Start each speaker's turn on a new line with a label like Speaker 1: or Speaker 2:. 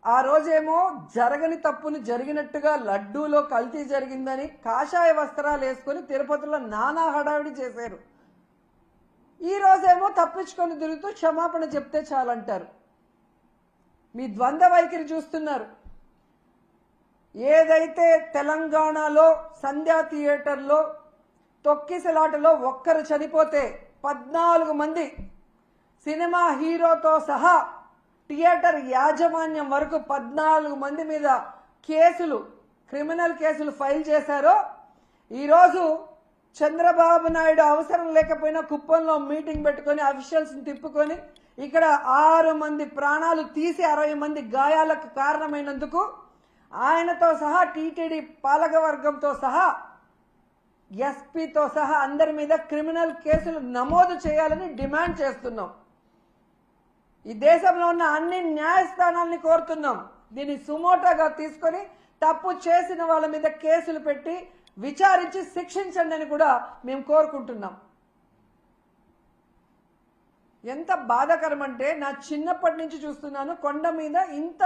Speaker 1: ఆ రోజేమో జరగని తప్పును జరిగినట్టుగా లడ్డూలో కల్తీ జరిగిందని కాషాయ వస్త్రాలు వేసుకొని తిరుపతిలో నానా హడావిడి చేశారు. ఈ రోజేమో తప్పించుకొని తిరుగుతూ క్షమాపణ చెప్తే చాలంటారు. మీ ద్వంద్వ వైఖరి చూస్తున్నారు. ఏదైతే తెలంగాణలో సంధ్యా థియేటర్లో తొక్కిసలాటలో ఒక్కరు చనిపోతే 14 మంది సినిమా హీరోతో సహా థియేటర్ యాజమాన్యం వరకు 14 మంది మీద కేసులు, క్రిమినల్ కేసులు ఫైల్ చేశారో, ఈరోజు చంద్రబాబు నాయుడు అవసరం లేకపోయినా కుప్పంలో మీటింగ్ పెట్టుకొని అఫీషియల్స్ని తిప్పుకొని ఇక్కడ 6 మంది ప్రాణాలు తీసి 60 మంది గాయాలకు కారణమైనందుకు ఆయనతో సహా టీటీడీ పాలకవర్గంతో సహా ఎస్పీతో సహా అందరి మీద క్రిమినల్ కేసులు నమోదు చేయాలని డిమాండ్ చేస్తున్నాం. ఈ దేశంలో ఉన్న అన్ని న్యాయస్థానాల్ని కోరుతున్నాం. దీన్ని సుమోటోగా తీసుకొని తప్పు చేసిన వాళ్ళ మీద కేసులు పెట్టి విచారించి శిక్షించండి అని కూడా మేము కోరుకుంటున్నాం. ఎంత బాధాకరం అంటే, నా చిన్నప్పటి నుంచి చూస్తున్నాను కొండ మీద ఇంత